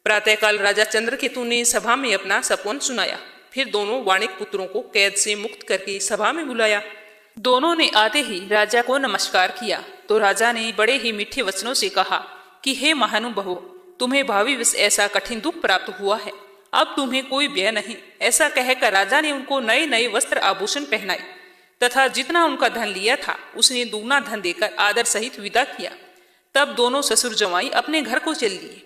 प्रातःकाल राजा चंद्रकेतु ने सभा में अपना सपन सुनाया। फिर दोनों वाणिक पुत्रों को कैद से मुक्त करके सभा में बुलाया। दोनों ने आते ही राजा को नमस्कार किया तो राजा ने बड़े ही मीठे वचनों से कहा कि हे महानुभावों, तुम्हें भावी विष ऐसा कठिन दुख प्राप्त हुआ है, अब तुम्हें कोई भय नहीं। ऐसा कहकर राजा ने उनको नए नए वस्त्र आभूषण पहनाए तथा जितना उनका धन लिया था उसने दुगना धन देकर आदर सहित विदा किया। तब दोनों ससुर जवाई अपने घर को चल दिए।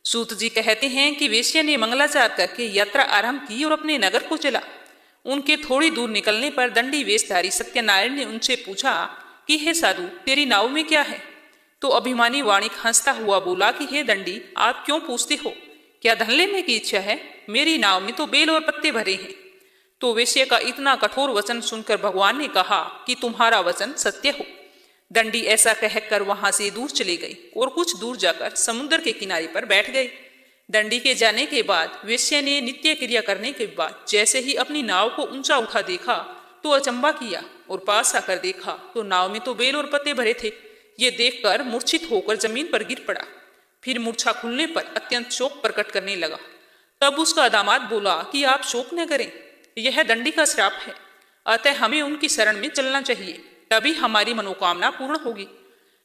सूत जी कहते हैं कि वेश्या ने मंगलाचार करके यात्रा आरंभ की और अपने नगर को चला। उनके थोड़ी दूर निकलने पर दंडी वेशधारी सत्यनारायण ने उनसे पूछा कि हे साधु, तेरी नाव में क्या है? तो अभिमानी वाणिक हंसता हुआ बोला कि हे दंडी, आप क्यों पूछते हो? क्या धन लेने की इच्छा है? मेरी नाव में तो बेल और पत्ते भरे हैं। तो वेश्या का इतना कठोर वचन सुनकर भगवान ने कहा कि तुम्हारा वचन सत्य हो। दंडी ऐसा कहकर वहां से दूर चले गई और कुछ दूर जाकर समुद्र के किनारे पर बैठ गए। दंडी के जाने के बाद वेश्या ने नित्य क्रिया करने के बाद जैसे ही अपनी नाव को ऊंचा उठा देखा तो अचंबा किया और पास आकर देखा तो नाव में तो बेल और पत्ते भरे थे। ये देखकर मूर्छित होकर जमीन पर गिर पड़ा। फिर मूर्छा खुलने पर अत्यंत शोक प्रकट करने लगा। तब उसका दामाद बोला कि आप शोक न करें, यह दंडी का श्राप है, अतः हमें उनकी शरण में चलना चाहिए, तभी हमारी मनोकामना पूर्ण होगी।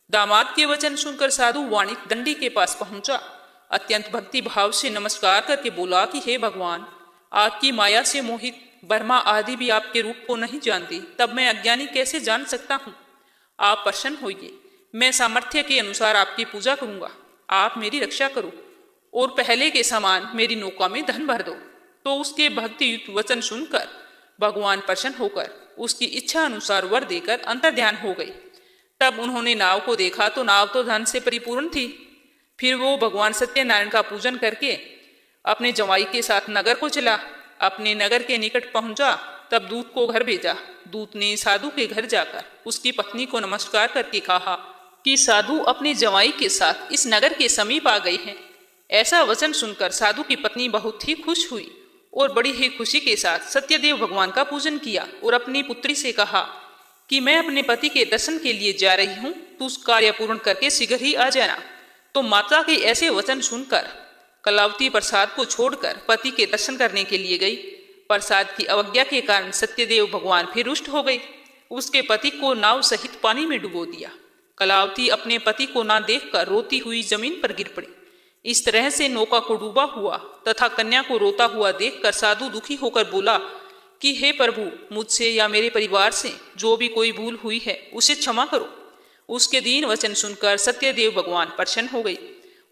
दामाद के वचन सुनकर साधु वाणिक दंडी के पास पहुंचा। अत्यंत भक्ति भाव से नमस्कार करके बोला कि हे भगवान, आपकी माया से मोहित ब्रह्मा आदि भी आपके रूप को नहीं जानते, तब मैं अज्ञानी कैसे जान सकता हूँ? आप प्रसन्न होइए, मैं सामर्थ्य के अनुसार आपकी पूजा करूंगा। आप मेरी रक्षा करो और पहले के समान मेरी नौका में धन भर दो। तो उसके भक्तियुक्त वचन सुनकर भगवान प्रसन्न होकर उसकी इच्छा अनुसार वर देकर अंतर्ध्यान हो गई। तब उन्होंने नाव को देखा तो नाव तो धन से परिपूर्ण थी। फिर वो भगवान सत्यनारायण का पूजन करके अपने जवाई के साथ नगर को चला। अपने नगर के निकट पहुंचा तब दूत को घर भेजा। दूत ने साधु के घर जाकर उसकी पत्नी को नमस्कार करके कहा कि साधु अपने जवाई के साथ इस नगर के समीप आ गए हैं। ऐसा वचन सुनकर साधु की पत्नी बहुत ही खुश हुई और बड़ी ही खुशी के साथ सत्यदेव भगवान का पूजन किया और अपनी पुत्री से कहा कि मैं अपने पति के दर्शन के लिए जा रही हूँ, तू उस कार्य पूर्ण करके शीघ्र ही आ जाना। तो माता के ऐसे वचन सुनकर कलावती प्रसाद को छोड़कर पति के दर्शन करने के लिए गई। प्रसाद की अवज्ञा के कारण सत्यदेव भगवान फिर रुष्ट हो गई। उसके पति को नाव सहित पानी में डुबो दिया। कलावती अपने पति को ना देखकर रोती हुई जमीन पर गिर पड़ी। इस तरह से नौका को डूबा हुआ तथा कन्या को रोता हुआ देखकर साधु दुखी होकर बोला कि हे प्रभु, मुझसे या मेरे परिवार से जो भी कोई भूल हुई है उसे क्षमा करो। उसके दीन वचन सुनकर सत्यदेव भगवान प्रसन्न हो गई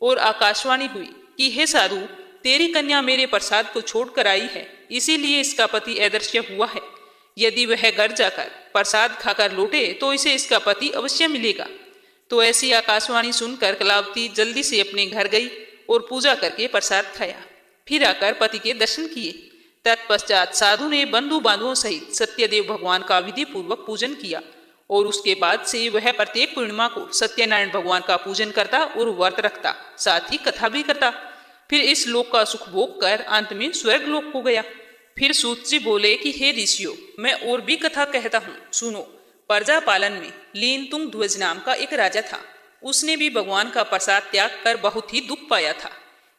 और आकाशवाणी हुई कि हे साधु, तेरी कन्या मेरे प्रसाद को छोड़कर आई है, इसीलिए इसका पति अदृश्य हुआ है। यदि वह घर जाकर प्रसाद खाकर लौटे तो इसे इसका पति अवश्य मिलेगा। तो ऐसी आकाशवाणी सुनकर कलावती जल्दी से अपने घर गई और पूजा करके प्रसाद खाया। फिर आकर पति के दर्शन किए। तत्पश्चात साधु ने बंधु बांधवों सहित सत्यदेव भगवान का विधि पूर्वक पूजन किया और उसके बाद से वह प्रत्येक पूर्णिमा को सत्यनारायण भगवान का पूजन करता और व्रत रखता, साथ ही कथा भी करता। फिर इस लोक का सुख भोग कर अंत में स्वर्ग लोक को गया। फिर सूत जी बोले कि हे ऋषियों, मैं और भी कथा कहता हूँ, सुनो। प्रजा पालन में लीन तुंग ध्वज नाम का एक राजा था। उसने भी भगवान का प्रसाद त्याग कर बहुत ही दुख पाया था।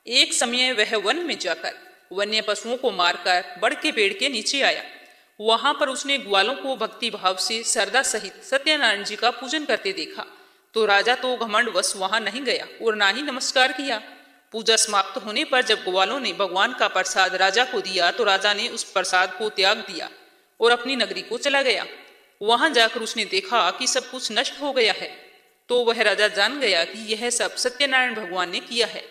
एक समय वह वन में जाकर वन्य पशुओं को मारकर बड़ के पेड़ के नीचे आया। वहां पर उसने ग्वालों को भक्ति भाव से श्रद्धा सहित सत्यनारायण जी का पूजन करते देखा। तो राजा तो घमंडवश वहां नहीं गया और ना ही नमस्कार किया। पूजा समाप्त होने पर जब ग्वालों ने भगवान का प्रसाद राजा को दिया तो राजा ने उस प्रसाद को त्याग दिया और अपनी नगरी को चला गया। वहां जाकर उसने देखा कि सब कुछ नष्ट हो गया है। तो वह राजा जान गया कि यह सब सत्यनारायण भगवान ने किया है।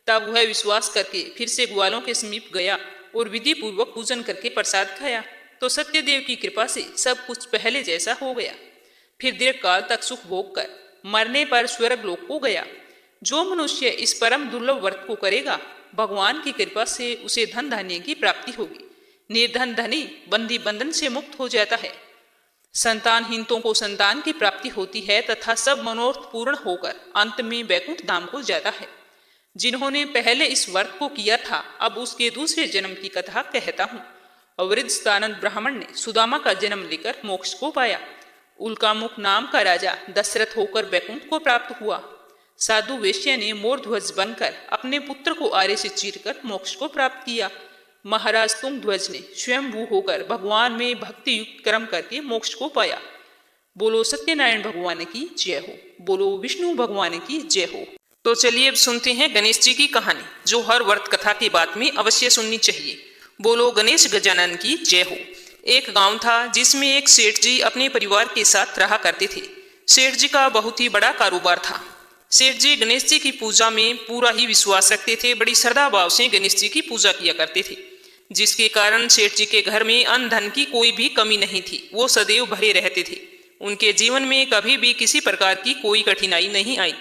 तब वह विश्वास करके फिर से ग्वालों के समीप गया और विधि पूर्वक पूजन करके प्रसाद खाया। तो सत्यदेव की कृपा से सब कुछ पहले जैसा हो गया। फिर दीर्घ काल तक सुख भोग कर मरने पर स्वर्ग लोक को गया। जो मनुष्य इस परम दुर्लभ व्रत को करेगा, भगवान की कृपा से उसे धन धान्य की प्राप्ति होगी। निर्धन धनी बंदी बंधन से मुक्त हो जाता है। संतानहीनों को संतान की प्राप्ति होती है तथा सब मनोरथ पूर्ण होकर अंत में वैकुंठ धाम को जाता है। जिन्होंने पहले इस व्रत को किया था, अब उसके दूसरे जन्म की कथा कहता हूँ। वृद्धस्तानंद ब्राह्मण ने सुदामा का जन्म लेकर मोक्ष को पाया। उल्कामुख नाम का राजा दशरथ होकर वैकुंठ को प्राप्त हुआ। साधु वेश्या ने मोरध्वज बनकर अपने पुत्र को आरे से चीरकर मोक्ष को प्राप्त किया। महाराज तुंगध्वज ने स्वयंभू होकर भगवान में भक्ति युक्त कर्म करके मोक्ष को पाया। बोलो सत्यनारायण भगवान की जय हो, बोलो विष्णु भगवान की जय हो। तो चलिए अब सुनते हैं गणेश जी की कहानी, जो हर व्रत कथा के बाद में अवश्य सुननी चाहिए। बोलो गणेश गजानन की जय हो। एक गांव था जिसमें एक सेठ जी अपने परिवार के साथ रहा करते थे। सेठ जी का बहुत ही बड़ा कारोबार था। सेठ जी गणेश जी की पूजा में पूरा ही विश्वास रखते थे। बड़ी श्रद्धा भाव से गणेश जी की पूजा किया करते थे, जिसके कारण सेठ जी के घर में अन्न धन की कोई भी कमी नहीं थी। वो सदैव भरे रहते थे। उनके जीवन में कभी भी किसी प्रकार की कोई कठिनाई नहीं आई।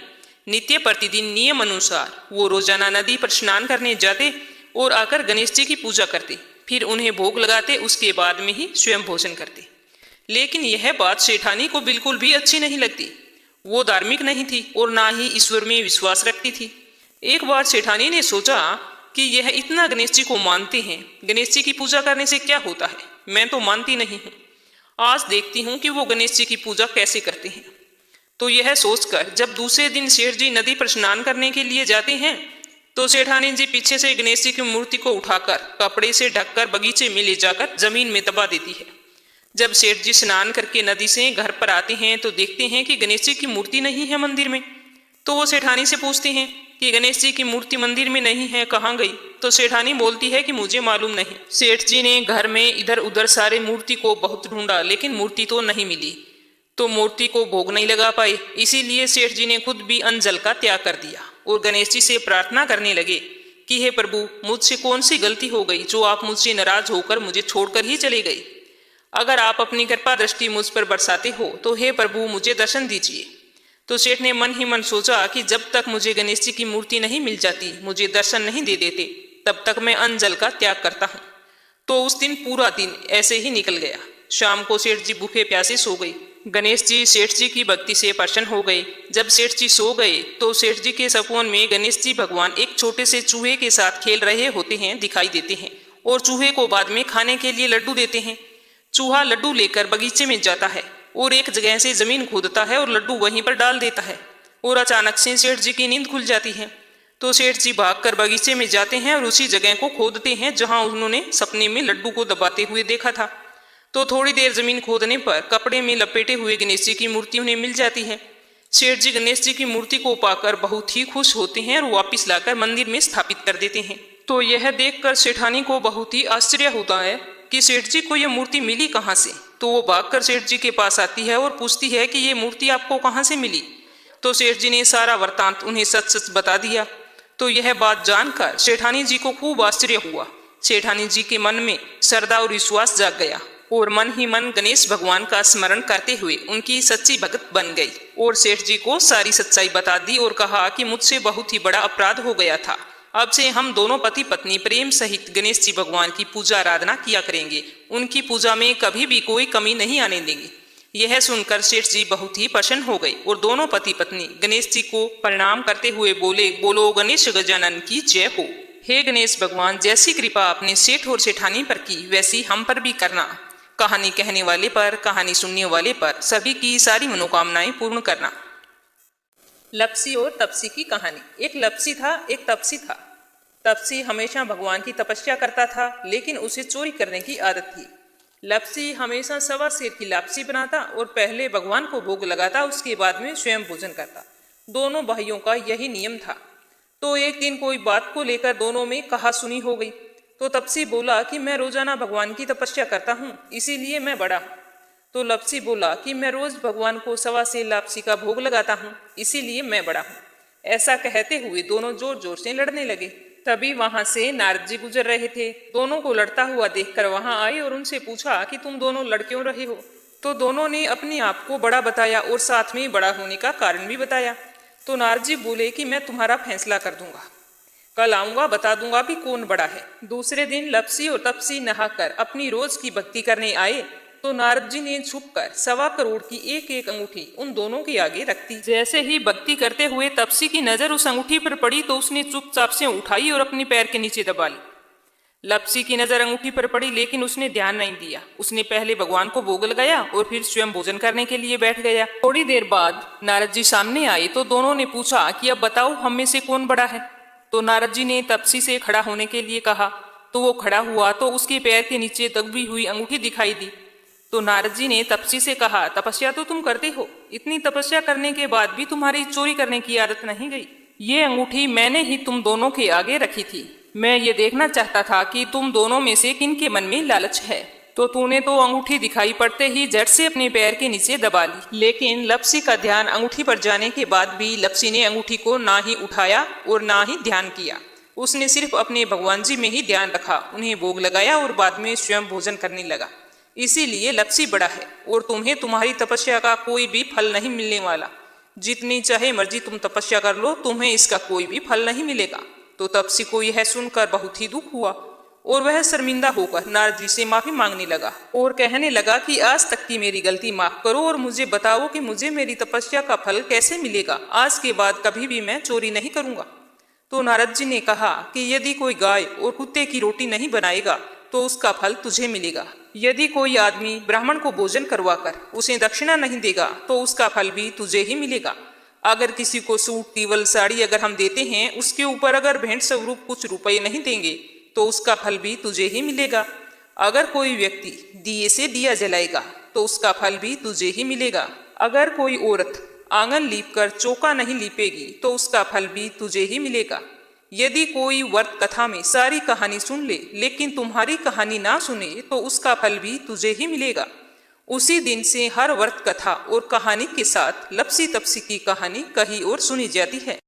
नित्य प्रतिदिन नियम अनुसार वो रोजाना नदी पर स्नान करने जाते और आकर गणेश जी की पूजा करते, फिर उन्हें भोग लगाते, उसके बाद में ही स्वयं भोजन करते। लेकिन यह बात सेठानी को बिल्कुल भी अच्छी नहीं लगती। वो धार्मिक नहीं थी और ना ही ईश्वर में विश्वास रखती थी। एक बार सेठानी ने सोचा कि यह इतना गणेश जी को मानते हैं, गणेश जी की पूजा करने से क्या होता है, मैं तो मानती नहीं हूँ। आज देखती हूँ कि वो गणेश जी की पूजा कैसे करते हैं। तो यह सोचकर जब दूसरे दिन सेठ जी नदी पर स्नान करने के लिए जाते हैं, तो सेठानी जी पीछे से गणेश जी की मूर्ति को उठाकर कपड़े से ढककर बगीचे में ले जाकर जमीन में दबा देती है। जब सेठ जी स्नान करके नदी से घर पर आते हैं तो देखते हैं कि गणेश जी की मूर्ति नहीं है मंदिर में। तो वो सेठानी से पूछते हैं कि गणेश जी की मूर्ति मंदिर में नहीं है, कहाँ गई? तो सेठानी बोलती है कि मुझे मालूम नहीं। सेठ जी ने घर में इधर उधर सारे मूर्ति को बहुत ढूंढा, लेकिन मूर्ति तो नहीं मिली, तो मूर्ति को भोग नहीं लगा पाए। इसीलिए सेठ जी ने खुद भी अन्न जल का त्याग कर दिया और गणेश जी से प्रार्थना करने लगे कि हे प्रभु, मुझसे कौन सी गलती हो गई जो आप मुझसे नाराज होकर मुझे छोड़कर ही चले गए। अगर आप अपनी कृपा दृष्टि मुझ पर बरसाते हो तो हे प्रभु मुझे दर्शन दीजिए। तो सेठ ने मन ही मन सोचा कि जब तक मुझे गणेश जी की मूर्ति नहीं मिल जाती, मुझे दर्शन नहीं दे देते, तब तक मैं अन्न जल का त्याग करता हूँ। तो उस दिन पूरा दिन ऐसे ही निकल गया। शाम को सेठ जी भूखे प्यासे सो गए। गणेश जी सेठ जी की भक्ति से प्रसन्न हो गए। जब सेठ जी सो गए तो सेठ जी के सपने में गणेश जी भगवान एक छोटे से चूहे के साथ खेल रहे होते हैं, दिखाई देते हैं, और चूहे को बाद में खाने के लिए लड्डू देते हैं। चूहा लड्डू लेकर बगीचे में जाता है और एक जगह से जमीन खोदता है और लड्डू वहीं पर डाल देता है, और अचानक से सेठ जी की नींद खुल जाती है। तो सेठ जी भागकर बगीचे में जाते हैं और उसी जगह को खोदते हैं जहां उन्होंने सपने में लड्डू को दबाते हुए देखा था। तो थोड़ी देर जमीन खोदने पर कपड़े में लपेटे हुए गणेश जी की मूर्ति उन्हें मिल जाती है। सेठ जी गणेश जी की मूर्ति को पाकर बहुत ही खुश होते हैं और वापस लाकर मंदिर में स्थापित कर देते हैं। तो यह देखकर सेठानी को बहुत ही आश्चर्य होता है कि सेठ जी को यह मूर्ति मिली कहाँ से। तो वो भागकर सेठ जी के पास आती है और पूछती है कि ये मूर्ति आपको कहाँ से मिली। तो सेठ जी ने सारा वृत्तांत उन्हें सच सच बता दिया। तो यह बात जानकर सेठानी जी को खूब आश्चर्य हुआ। सेठानी जी के मन में श्रद्धा और विश्वास जाग गया और मन ही मन गणेश भगवान का स्मरण करते हुए उनकी सच्ची भगत बन गई और सेठ जी को सारी सच्चाई बता दी और कहा कि मुझसे बहुत ही बड़ा अपराध हो गया था। अब से हम दोनों पति पत्नी प्रेम सहित गणेश जी भगवान की पूजा आराधना किया करेंगे। उनकी पूजा में कभी भी कोई कमी नहीं आने देंगे। यह सुनकर सेठ जी बहुत ही प्रसन्न हो गए और दोनों पति पत्नी गणेश जी को प्रणाम करते हुए बोले, बोलो गणेश गजानन की जय हो। हे गणेश भगवान, जैसी कृपा आपने सेठ और सेठानी पर की वैसी हम पर भी करना। कहानी कहने वाले पर, कहानी सुनने वाले पर सभी की सारी मनोकामनाएं पूर्ण करना। लपसी और तपसी की कहानी। एक लपसी था, एक तपसी था। तपसी हमेशा भगवान की तपस्या करता था, लेकिन उसे चोरी करने की आदत थी। लपसी हमेशा सवा सेर की लापसी बनाता और पहले भगवान को भोग लगाता, उसके बाद में स्वयं भोजन करता। दोनों भाइयों का यही नियम था। तो एक दिन कोई बात को लेकर दोनों में कहा सुनी हो गई। तो तपसी बोला कि मैं रोजाना भगवान की तपस्या करता हूँ, इसीलिए मैं बड़ा हूँ। तो लपसी बोला कि मैं रोज भगवान को सवा सेर लापसी का भोग लगाता हूँ, इसीलिए मैं बड़ा हूँ। ऐसा कहते हुए दोनों जोर जोर से लड़ने लगे। तभी वहां से नारद जी गुजर रहे थे। दोनों को लड़ता हुआ देखकर वहां आए और उनसे पूछा कि तुम दोनों लड़ क्यों रहे हो। तो दोनों ने अपने आप को बड़ा बताया और साथ में बड़ा होने का कारण भी बताया। तो नारद जी बोले कि मैं तुम्हारा फैसला कर दूंगा, कल आऊंगा, बता दूंगा भी कौन बड़ा है। दूसरे दिन लपसी और तपसी नहाकर अपनी रोज की भक्ति करने आए तो नारद जी ने छुपकर 1.25 करोड़ की एक एक अंगूठी उन दोनों के आगे रख दी। जैसे ही भक्ति करते हुए तपसी की नजर उस अंगूठी पर पड़ी तो उसने चुपचाप से उठाई और अपने पैर के नीचे दबा ली। लपसी की नजर अंगूठी पर पड़ी, लेकिन उसने ध्यान नहीं दिया। उसने पहले भगवान को भोग लगाया और फिर स्वयं भोजन करने के लिए बैठ गया। थोड़ी देर बाद नारद जी सामने आए तो दोनों ने पूछा कि अब बताओ हम में से कौन बड़ा है। तो नारद जी ने तपसी से खड़ा होने के लिए कहा, तो वो खड़ा हुआ तो उसके पैर के नीचे दबी हुई अंगूठी दिखाई दी। तो नारद जी ने तपसी से कहा, तपस्या तो तुम करते हो, इतनी तपस्या करने के बाद भी तुम्हारी चोरी करने की आदत नहीं गई। ये अंगूठी मैंने ही तुम दोनों के आगे रखी थी। मैं ये देखना चाहता था कि तुम दोनों में से किन के मन में लालच है। तो तूने तो अंगूठी दिखाई पड़ते ही झट से अपने पैर के नीचे दबा ली। लेकिन लपसी का ध्यान अंगूठी पर जाने के बाद भी लपसी ने अंगूठी को ना ही उठाया और ना ही ध्यान किया। उसने सिर्फ अपने भगवान जी में ही ध्यान रखा, उन्हें भोग लगाया और बाद में स्वयं भोजन करने लगा। इसीलिए लपसी बड़ा है और तुम्हें तुम्हारी तपस्या का कोई भी फल नहीं मिलने वाला। जितनी चाहे मर्जी तुम तपस्या कर लो, तुम्हें इसका कोई भी फल नहीं मिलेगा। तो तपसी को यह सुनकर बहुत ही दुख हुआ और वह शर्मिंदा होकर नारद जी से माफी मांगने लगा और कहने लगा कि आज तक की मेरी गलती माफ करो और मुझे बताओ कि मुझे मेरी तपस्या का फल कैसे मिलेगा। आज के बाद कभी भी मैं चोरी नहीं करूंगा। तो नारद जी ने कहा कि यदि कोई गाय और कुत्ते की रोटी नहीं बनाएगा तो उसका फल तुझे मिलेगा। यदि कोई आदमी ब्राह्मण को भोजन करवाकर उसे दक्षिणा नहीं देगा तो उसका फल भी तुझे ही मिलेगा। अगर किसी को सूट, टीवल, साड़ी अगर हम देते हैं, उसके ऊपर अगर भेंट स्वरूप कुछ रुपए नहीं देंगे तो उसका फल भी तुझे ही मिलेगा। अगर कोई व्यक्ति दिए से दिया जलाएगा तो उसका फल भी तुझे ही मिलेगा। अगर कोई औरत आंगन लीपकर चौका नहीं लीपेगी तो उसका फल भी तुझे ही मिलेगा। यदि कोई व्रत कथा में सारी कहानी सुन ले लेकिन तुम्हारी कहानी ना सुने तो उसका फल भी तुझे ही मिलेगा। उसी दिन से हर व्रत कथा और कहानी के साथ लपसी तपसी की कहानी कही और सुनी जाती है।